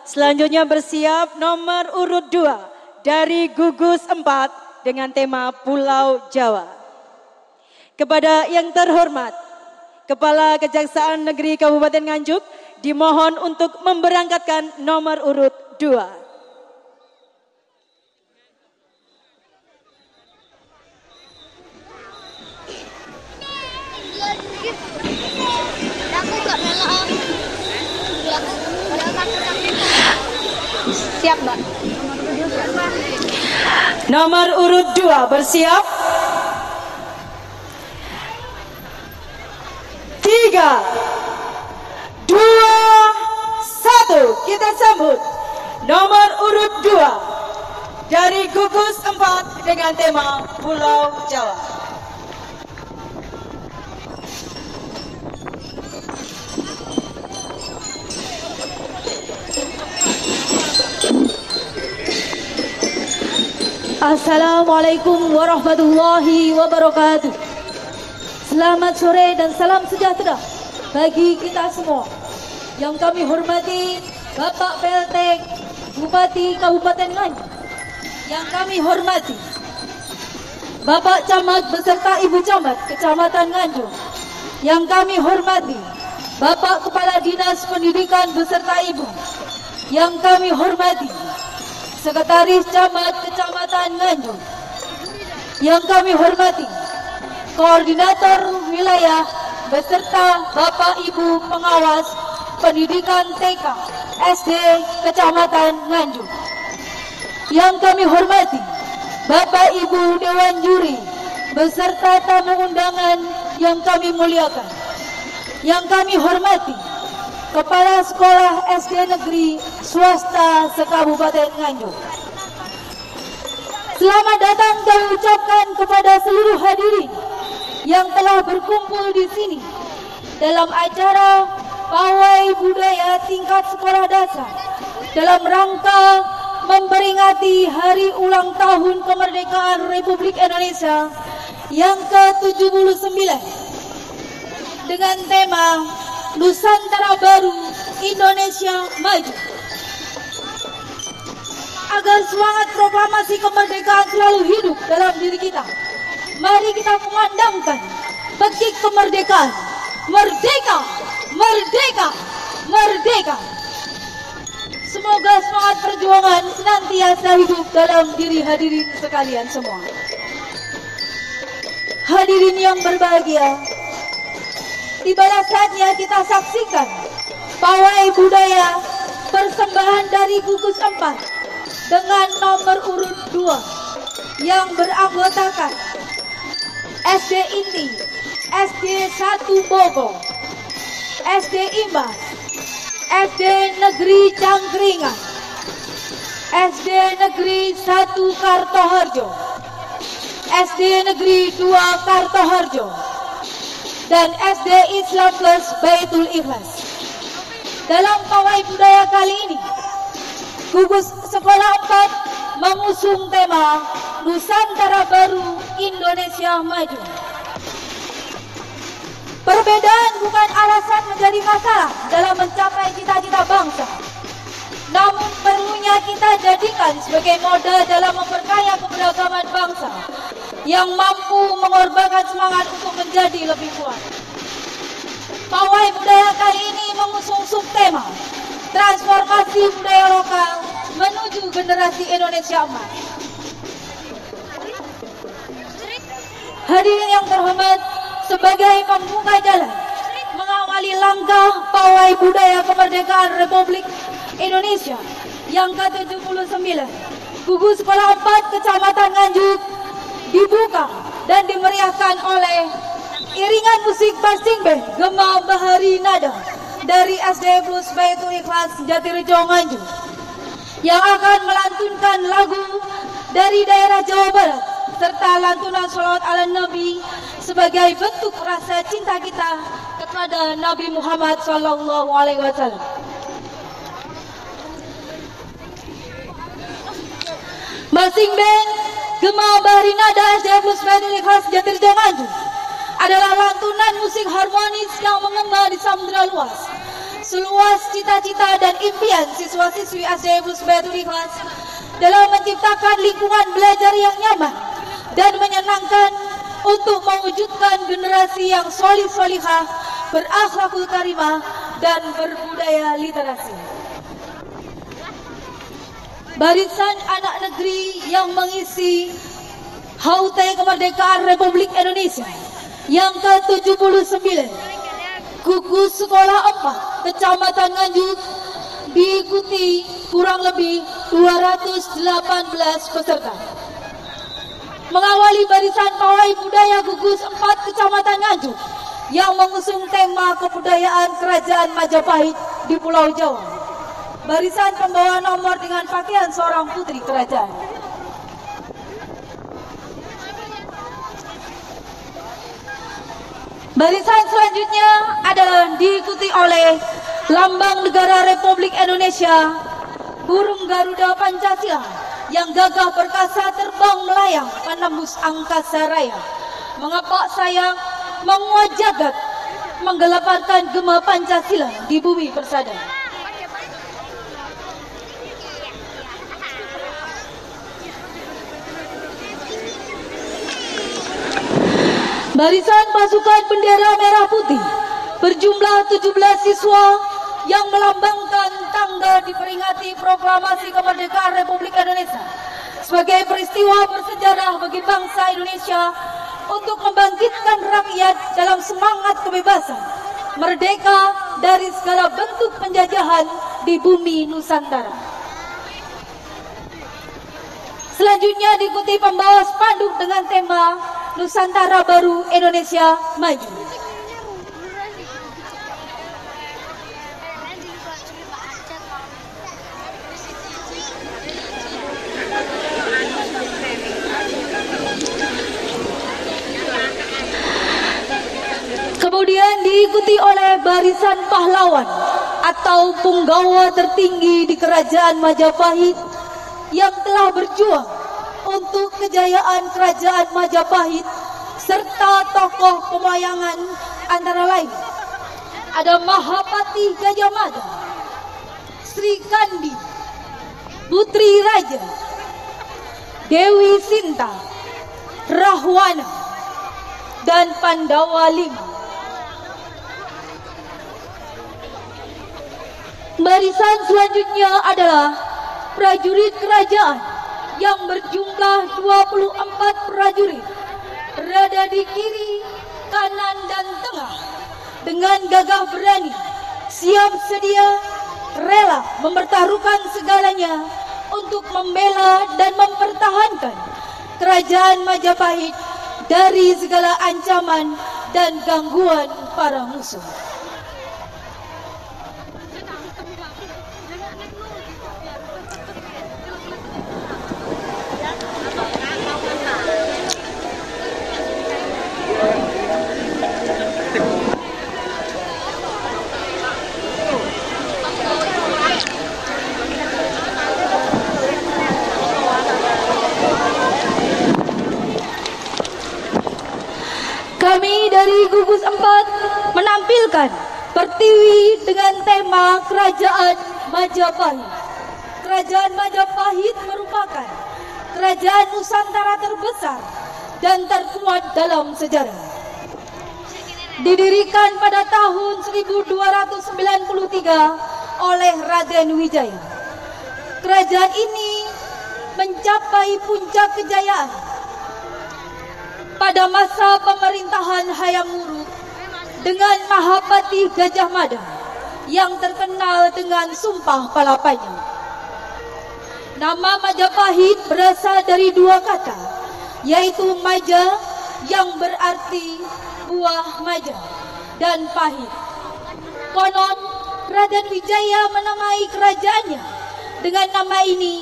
Selanjutnya bersiap nomor urut 2 dari gugus 4 dengan tema Pulau Jawa. Kepada yang terhormat Kepala Kejaksaan Negeri Kabupaten Nganjuk dimohon untuk memberangkatkan nomor urut 2. Siap, Mbak. Nomor urut 2 bersiap. 3, 2, 1. Kita sambut nomor urut 2 dari gugus 4 dengan tema Pulau Jawa. Assalamualaikum warahmatullahi wabarakatuh. Selamat sore dan salam sejahtera bagi kita semua. Yang kami hormati Bapak PLT Bupati Kabupaten Nganjuk. Yang kami hormati Bapak Camat beserta Ibu Camat Kecamatan Nganjuk. Yang kami hormati Bapak Kepala Dinas Pendidikan beserta Ibu. Yang kami hormati Sekretaris Camat Kecamatan Nganjuk. Yang kami hormati Koordinator Wilayah beserta Bapak Ibu Pengawas Pendidikan TK SD Kecamatan Nganjuk. Yang kami hormati Bapak Ibu Dewan Juri beserta tamu undangan yang kami muliakan. Yang kami hormati Kepala Sekolah SD Negeri Swasta se-Kabupaten Nganjuk. Selamat datang kami ucapkan kepada seluruh hadirin yang telah berkumpul di sini dalam acara pawai budaya tingkat sekolah dasar dalam rangka memperingati hari ulang tahun kemerdekaan Republik Indonesia yang ke-79 dengan tema Nusantara Baru Indonesia Maju. Agar semangat proklamasi kemerdekaan selalu hidup dalam diri kita, mari kita mengandamkan petik kemerdekaan. Merdeka, merdeka, merdeka. Semoga semangat perjuangan senantiasa hidup dalam diri hadirin sekalian semua. Hadirin yang berbahagia, tibalah saatnya kita saksikan pawai budaya persembahan dari gugus 4 dengan nomor urut 2 yang beranggotakan SD Inti, SD 1 Bogor, SD Imbas, SD Negeri Cangkringan, SD Negeri 1 Kartoharjo, SD Negeri 2 Kartoharjo, dan SD Islam Plus Baitul Ikhlas. Dalam pawai budaya kali ini, gugus sekolah 4 mengusung tema Nusantara Baru Indonesia Maju. Perbedaan bukan alasan menjadi masalah dalam mencapai cita-cita bangsa, namun perlunya kita jadikan sebagai modal dalam memperkaya keberagaman bangsa yang mampu mengorbankan semangat untuk menjadi lebih kuat. Pawai budaya kali ini mengusung subtema transformasi budaya lokal menuju generasi Indonesia emas. Hadirin yang terhormat, sebagai pembuka jalan mengawali langkah pawai budaya kemerdekaan Republik Indonesia yang ke-79, gugus sekolah 4 Kecamatan Nganjuk dibuka dan dimeriahkan oleh iringan musik marching band Gema Bahari Nada dari SD Plus Baitul Ikhlas Jatirejo Nganjuk yang akan melantunkan lagu dari daerah Jawa Barat serta lantunan sholawat ala Nabi sebagai bentuk rasa cinta kita kepada Nabi Muhammad SAW. Marching band Gema Bahari Nada SD Plus Baitul Ikhlas Jatirejo Nganjuk adalah lantunan musik harmonis yang mengembang di samudera luas seluas cita-cita dan impian siswa-siswi SD Musbayatul Ikhlas dalam menciptakan lingkungan belajar yang nyaman dan menyenangkan untuk mewujudkan generasi yang solih-solihah, berakhlakul karimah, dan berbudaya literasi. Barisan anak negeri yang mengisi HUT Kemerdekaan Republik Indonesia yang ke-79, gugus sekolah 4 Kecamatan Nganjuk, diikuti kurang lebih 218 peserta. Mengawali barisan pawai budaya gugus 4 Kecamatan Nganjuk yang mengusung tema kebudayaan Kerajaan Majapahit di Pulau Jawa. Barisan pembawa nomor dengan pakaian seorang putri kerajaan. Barisan selanjutnya adalah diikuti oleh Lambang Negara Republik Indonesia, burung Garuda Pancasila yang gagah perkasa terbang melayang menembus angkasa raya, mengepak sayang, menguat jagat, menggeleparkan gema Pancasila di bumi persada. Barisan pasukan bendera merah putih berjumlah 17 siswa yang melambangkan tanggal diperingati proklamasi kemerdekaan Republik Indonesia sebagai peristiwa bersejarah bagi bangsa Indonesia untuk membangkitkan rakyat dalam semangat kebebasan, merdeka dari segala bentuk penjajahan di bumi Nusantara. Selanjutnya diikuti pembawa spanduk dengan tema Nusantara Baru, Indonesia Maju. Kemudian diikuti oleh barisan pahlawan atau punggawa tertinggi di Kerajaan Majapahit yang telah berjuang untuk kejayaan Kerajaan Majapahit serta tokoh pewayangan antara lain ada Mahapati Gajah Mada, Sri Kandi, Putri Raja, Dewi Sinta, Rahwana, dan Pandawa Lima. Barisan selanjutnya adalah prajurit kerajaan yang berjumlah 24 prajurit berada di kiri, kanan, dan tengah dengan gagah berani, siap sedia, rela mempertaruhkan segalanya untuk membela dan mempertahankan Kerajaan Majapahit dari segala ancaman dan gangguan para musuh. Kami dari gugus 4 menampilkan Pertiwi dengan tema Kerajaan Majapahit. Kerajaan Majapahit merupakan kerajaan Nusantara terbesar dan terkuat dalam sejarah. Didirikan pada tahun 1293 oleh Raden Wijaya. Kerajaan ini mencapai puncak kejayaan pada masa pemerintahan Hayam Wuruk dengan Mahapati Gajah Mada yang terkenal dengan Sumpah Palapanya. Nama Majapahit berasal dari dua kata, yaitu Maja yang berarti buah maja dan pahit. Konon Raden Wijaya menamai kerajaannya dengan nama ini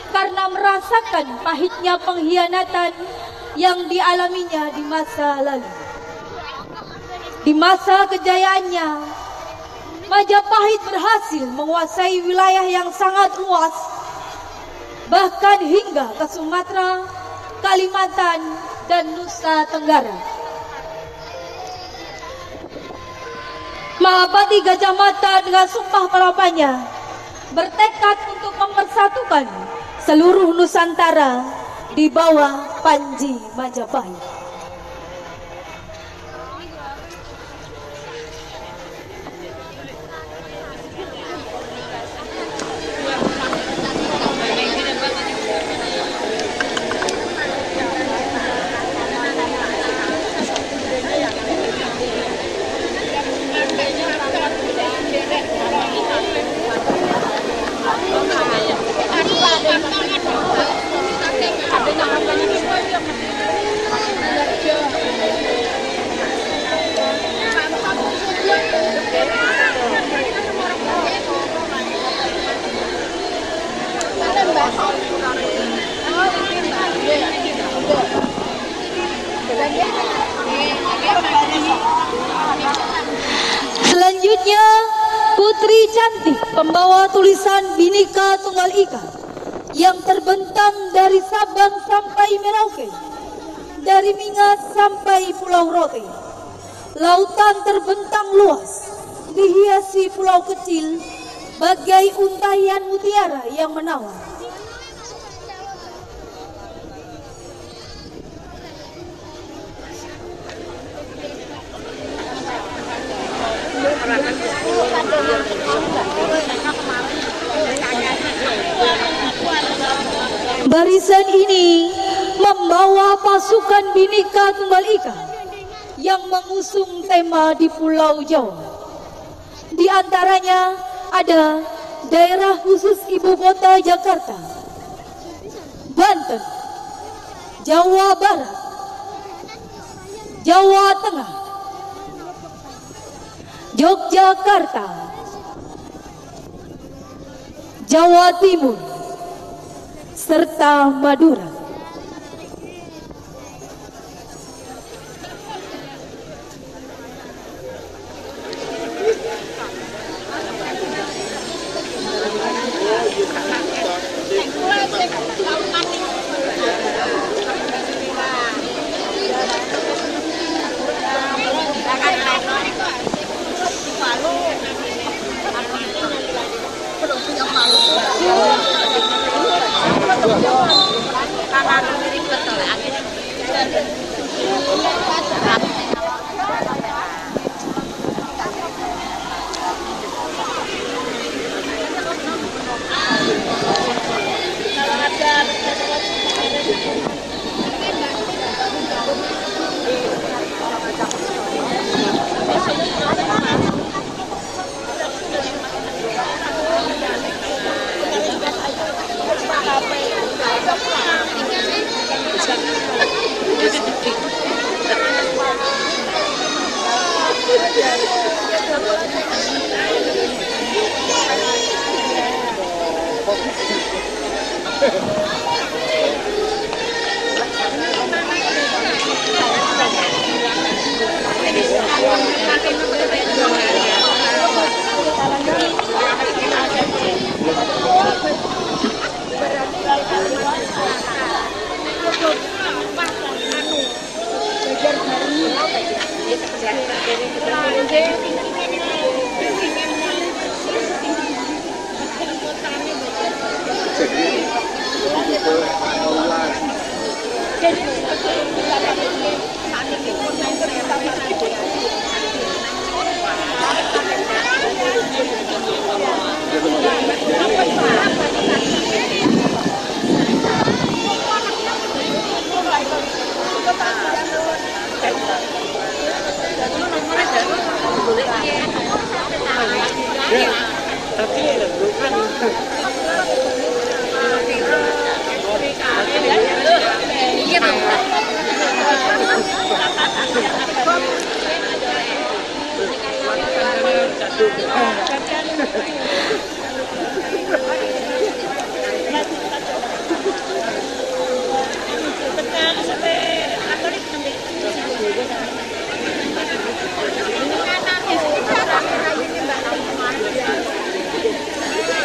karena merasakan pahitnya pengkhianatan yang dialaminya di masa lalu. Di masa kejayaannya, Majapahit berhasil menguasai wilayah yang sangat luas, bahkan hingga ke Sumatera, Kalimantan, dan Nusa Tenggara. Mahapati Gajah Mada dengan Sumpah Palapanya bertekad untuk mempersatukan seluruh Nusantara di bawah Panji Majapahit. Selanjutnya Putri Cantik pembawa tulisan Bhinneka Tunggal Ika yang terbentang dari Sabang sampai Merauke, dari Mingas sampai Pulau Rote. Lautan terbentang luas, dihiasi pulau kecil bagai untayan mutiara yang menawan. Barisan ini membawa pasukan Bhinneka Tunggal Ika yang mengusung tema di Pulau Jawa. Di antaranya ada daerah khusus ibu kota Jakarta, Banten, Jawa Barat, Jawa Tengah, Yogyakarta, Jawa Timur, serta Madura.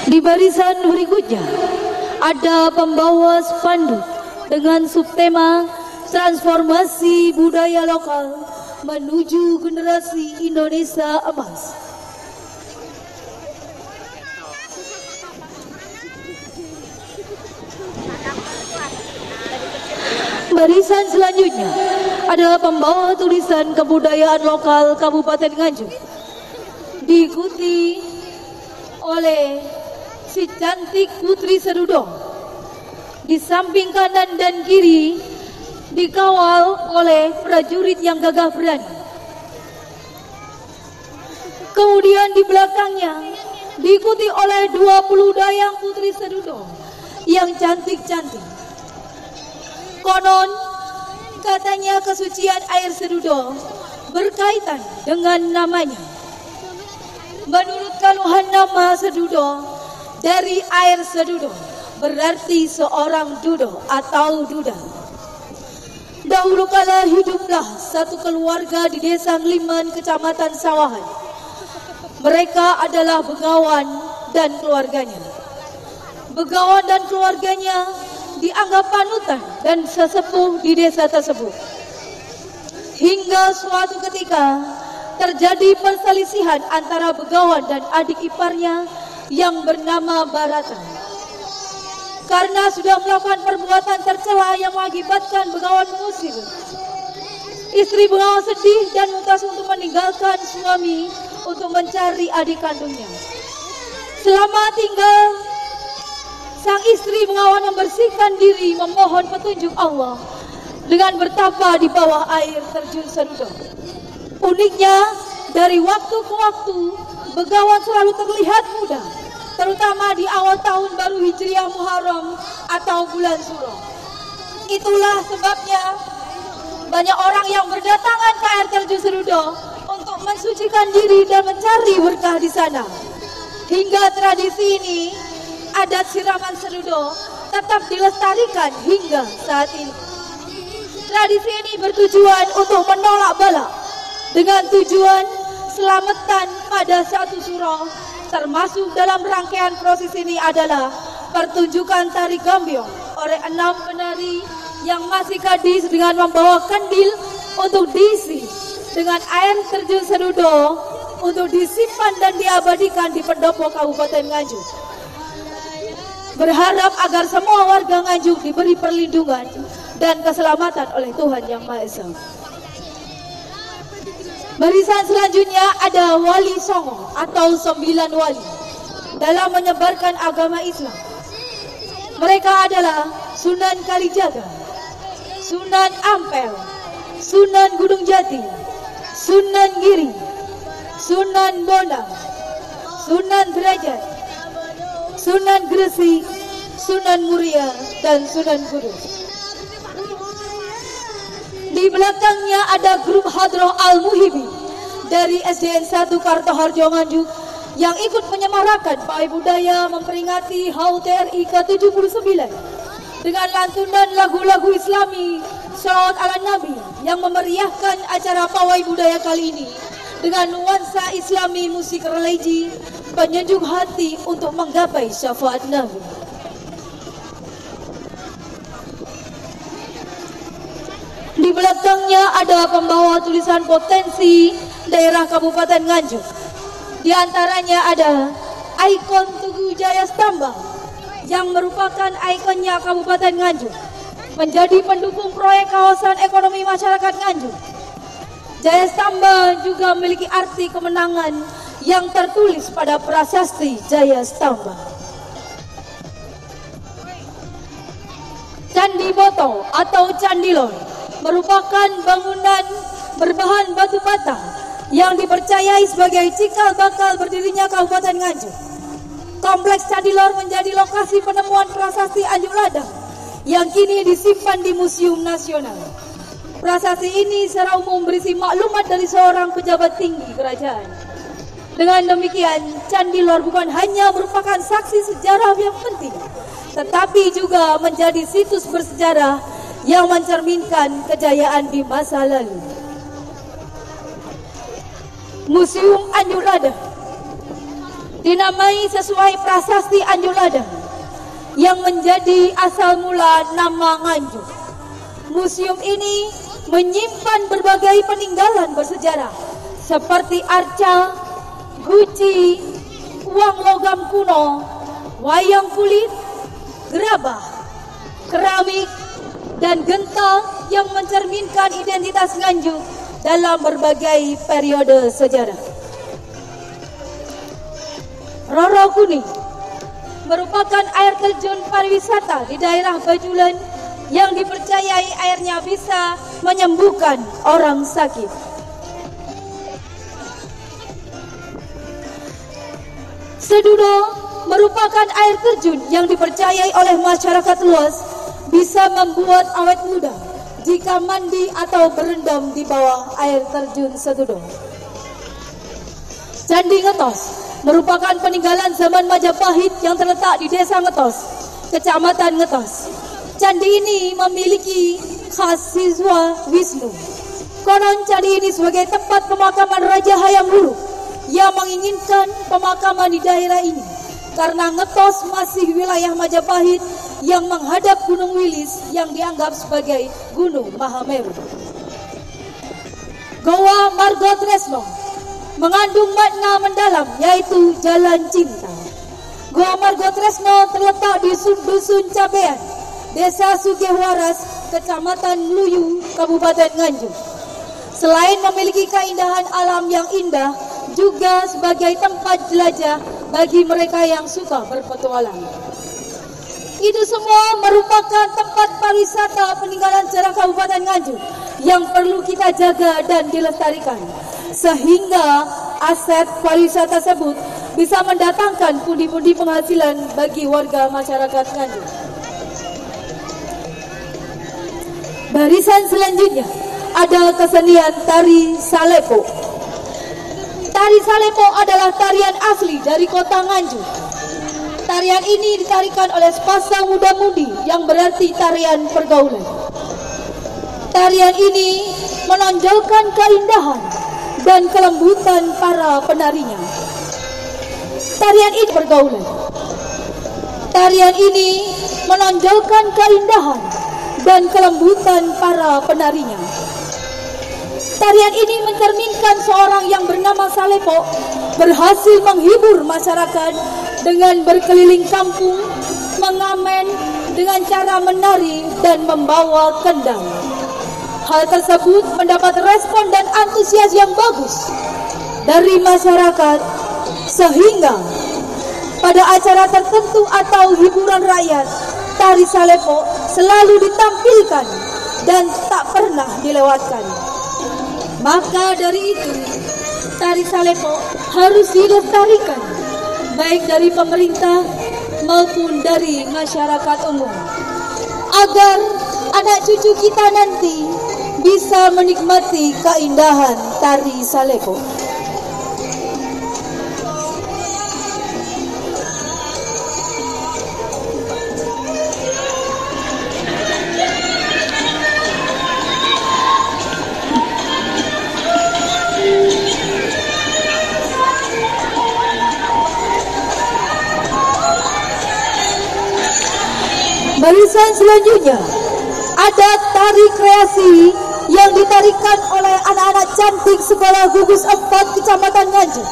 Di barisan berikutnya ada pembawa spanduk dengan subtema transformasi budaya lokal menuju generasi Indonesia emas. Barisan selanjutnya adalah pembawa tulisan kebudayaan lokal Kabupaten Nganjuk, diikuti oleh si cantik Putri Serudo. Di samping kanan dan kiri dikawal oleh prajurit yang gagah berani. Kemudian di belakangnya diikuti oleh 20 dayang Putri Serudo yang cantik-cantik. Konon katanya kesucian air Serudo berkaitan dengan namanya. Menurut kaluhan nama Serudo, dari air Serudo berarti seorang dudo atau duda. Dahulu kala hiduplah satu keluarga di desa Ngliman, kecamatan Sawahan. Mereka adalah Begawan dan keluarganya. Begawan dan keluarganya dianggap panutan dan sesepuh di desa tersebut. Hingga suatu ketika terjadi perselisihan antara Begawan dan adik iparnya yang bernama Barata. Karena sudah melakukan perbuatan tercela yang mengakibatkan Begawan mengusir. Istri Begawan sedih dan memutuskan untuk meninggalkan suami untuk mencari adik kandungnya. Selama tinggal, sang istri Begawan membersihkan diri memohon petunjuk Allah dengan bertapa di bawah air terjun Serudo. Uniknya, dari waktu ke waktu Begawan selalu terlihat muda, terutama di awal tahun baru Hijriah Muharram atau bulan Suro. Itulah sebabnya banyak orang yang berdatangan ke air terjun Serudo untuk mensucikan diri dan mencari berkah di sana. Hingga tradisi ini, adat siraman Serudo tetap dilestarikan hingga saat ini. Tradisi ini bertujuan untuk menolak bala dengan tujuan selamatan pada satu suro. Termasuk dalam rangkaian proses ini adalah pertunjukan tari gambyong oleh 6 penari yang masih gadis dengan membawa kandil untuk diisi dengan air terjun Serudo untuk disimpan dan diabadikan di pendopo Kabupaten Nganjuk. Berharap agar semua warga Nganjuk diberi perlindungan dan keselamatan oleh Tuhan Yang Maha Esa. Barisan selanjutnya ada Wali Songo atau 9 wali dalam menyebarkan agama Islam. Mereka adalah Sunan Kalijaga, Sunan Ampel, Sunan Gunung Jati, Sunan Giri, Sunan Bonang, Sunan Derajat, Sunan Gresik, Sunan Muria, dan Sunan Kudus. Di belakangnya ada grup Hadroh Al-Muhibi dari SDN 1 Kartoharjo Nganjuk yang ikut menyemarakan pawai budaya memperingati HUT RI ke-79 dengan lantunan lagu-lagu Islami Shalawat ala Nabi yang memeriahkan acara pawai budaya kali ini dengan nuansa Islami musik religi penyejuk hati untuk menggapai syafaat Nabi. Di belakangnya ada pembawa tulisan potensi daerah Kabupaten Nganjuk. Di antaranya ada ikon Tugu Jaya Stamba yang merupakan ikonnya Kabupaten Nganjuk, menjadi pendukung proyek kawasan ekonomi masyarakat Nganjuk. Jaya Stamba juga memiliki arti kemenangan yang tertulis pada prasasti Jaya Stamba. Candi Boto atau Candilor merupakan bangunan berbahan batu bata yang dipercayai sebagai cikal bakal berdirinya Kabupaten Nganjuk. Kompleks Candilor menjadi lokasi penemuan prasasti Anjuk Ladang yang kini disimpan di Museum Nasional. Prasasti ini secara umum berisi maklumat dari seorang pejabat tinggi kerajaan. Dengan demikian, Candilor bukan hanya merupakan saksi sejarah yang penting, tetapi juga menjadi situs bersejarah yang mencerminkan kejayaan di masa lalu. Museum Anjuk Ladang dinamai sesuai prasasti Anjuk Ladang yang menjadi asal mula nama Nganjuk. Museum ini menyimpan berbagai peninggalan bersejarah seperti arca, guci, uang logam kuno, wayang kulit, gerabah, keramik, dan genta yang mencerminkan identitas Nganjuk dalam berbagai periode sejarah. Roro Kuning merupakan air terjun pariwisata di daerah Bajulan yang dipercayai airnya bisa menyembuhkan orang sakit. Sedudo merupakan air terjun yang dipercayai oleh masyarakat luas bisa membuat awet muda jika mandi atau berendam di bawah air terjun Sedudo. Candi Ngetos merupakan peninggalan zaman Majapahit yang terletak di Desa Ngetos, Kecamatan Ngetos. Candi ini memiliki khas siswa Wisnu. Konon candi ini sebagai tempat pemakaman Raja Hayam Wuruk yang menginginkan pemakaman di daerah ini karena Ngetos masih wilayah Majapahit yang menghadap Gunung Wilis yang dianggap sebagai Gunung Mahameru. Goa Margo Tresno mengandung makna mendalam yaitu jalan cinta. Goa Margo Tresno terletak di Dusun Cabean, Desa Sugihwaras, Kecamatan Luyu, Kabupaten Nganjuk. Selain memiliki keindahan alam yang indah, juga sebagai tempat jelajah bagi mereka yang suka berpetualang. Itu semua merupakan tempat pariwisata peninggalan sejarah Kabupaten Nganjuk yang perlu kita jaga dan dilestarikan, sehingga aset pariwisata tersebut bisa mendatangkan pundi-pundi penghasilan bagi warga masyarakat Nganjuk. Barisan selanjutnya ada kesenian tari Salepo. Tari Salepo adalah tarian asli dari kota Nganjuk. Tarian ini ditarikan oleh sepasang muda-mudi yang berarti tarian pergaulan. Tarian ini menonjolkan keindahan dan kelembutan para penarinya. Tarian ini pergaulan. Tarian ini menonjolkan keindahan dan kelembutan para penarinya. Tarian ini mencerminkan seorang yang bernama Salepo berhasil menghibur masyarakat dengan berkeliling kampung, mengamen dengan cara menari dan membawa kendang. Hal tersebut mendapat respon dan antusias yang bagus dari masyarakat, sehingga pada acara tertentu atau hiburan rakyat, tari Salepo selalu ditampilkan dan tak pernah dilewatkan. Maka dari itu, tari Salepo harus dilestarikan, baik dari pemerintah maupun dari masyarakat umum, agar anak cucu kita nanti bisa menikmati keindahan tari Salepo. Barisan selanjutnya ada tari kreasi yang ditarikan oleh anak-anak cantik sekolah gugus 4 Kecamatan Nganjuk.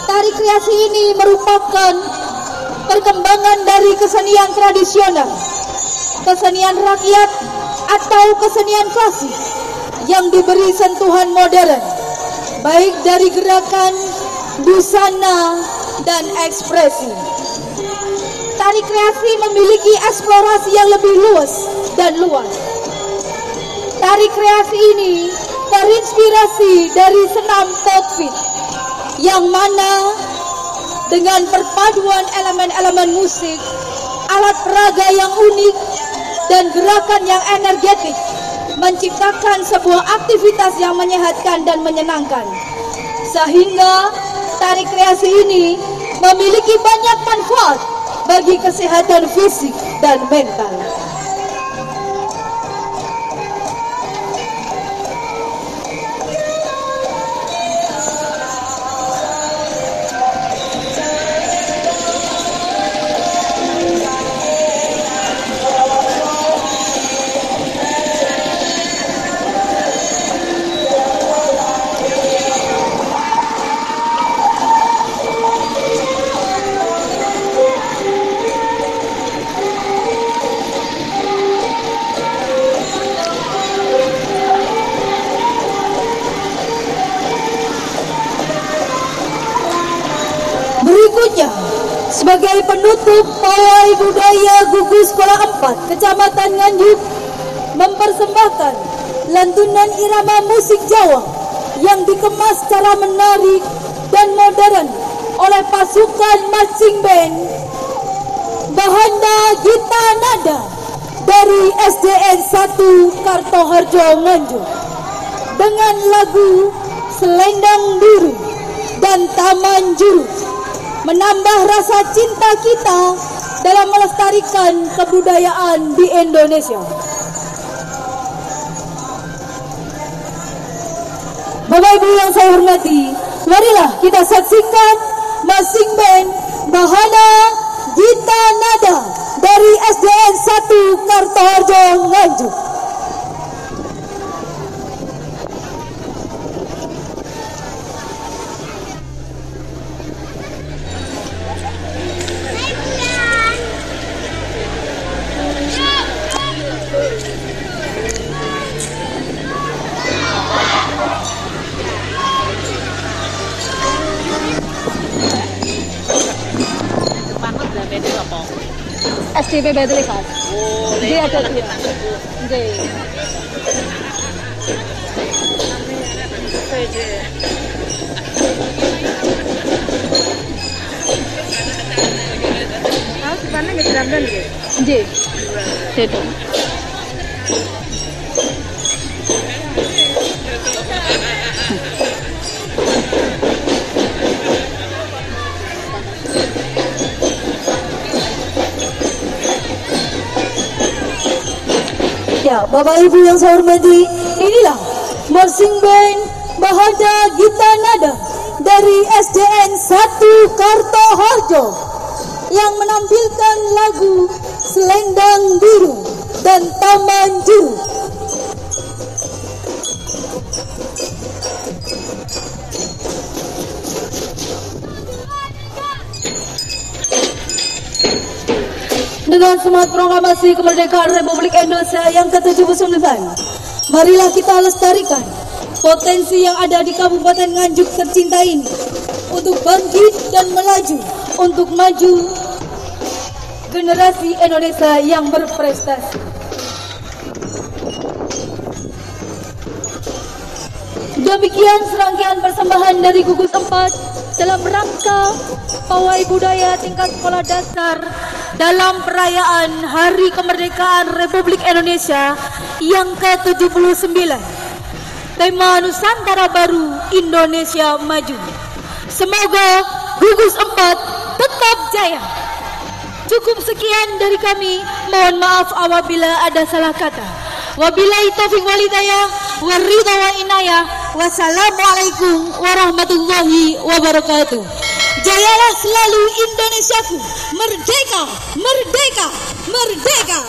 Tari kreasi ini merupakan perkembangan dari kesenian tradisional, kesenian rakyat atau kesenian klasik yang diberi sentuhan modern, baik dari gerakan, busana, dan ekspresi. Tari kreasi memiliki eksplorasi yang lebih luas dan luas. Tari kreasi ini terinspirasi dari senam Tokfit, yang mana dengan perpaduan elemen-elemen musik, alat peraga yang unik, dan gerakan yang energetik menciptakan sebuah aktivitas yang menyehatkan dan menyenangkan. Sehingga tari kreasi ini memiliki banyak manfaat bagi kesehatan fisik dan mental. Sebagai penutup, pawai budaya gugus sekolah 4 Kecamatan Nganjuk mempersembahkan lantunan irama musik Jawa yang dikemas secara menarik dan modern oleh pasukan marching band Bahana Gita Nada dari SDN 1 Kartoharjo Nganjuk dengan lagu Selendang Biru dan Taman Jurus, menambah rasa cinta kita dalam melestarikan kebudayaan di Indonesia. Bapak Ibu yang saya hormati, marilah kita saksikan marching band Bahana Gita Nada dari SDN 1 Kartoharjo Nganjuk. STP Bedlikat. Dia ada dia. Sebenarnya nggak dalam gitu. Ji. Itu. Ya, Bapak Ibu yang saya hormati, inilah marching band Bahana Gita Nada dari SDN 1 Kartoharjo yang menampilkan lagu Selendang Biru dan Taman Jurus. Dengan semangat proklamasi kemerdekaan Republik Indonesia yang ke-79, marilah kita lestarikan potensi yang ada di Kabupaten Nganjuk tercinta ini untuk bangkit dan melaju, untuk maju generasi Indonesia yang berprestasi. Demikian serangkaian persembahan dari gugus 4 dalam rangka pawai budaya tingkat sekolah dasar dalam perayaan Hari Kemerdekaan Republik Indonesia yang ke-79. Tema Nusantara Baru, Indonesia Maju. Semoga gugus 4 tetap jaya. Cukup sekian dari kami. Mohon maaf apabila ada salah kata. Wabillahi taufiq wal hidayah, waridha wa inayah. Wassalamualaikum warahmatullahi wabarakatuh. Jayalah selalu Indonesiaku, merdeka, merdeka, merdeka.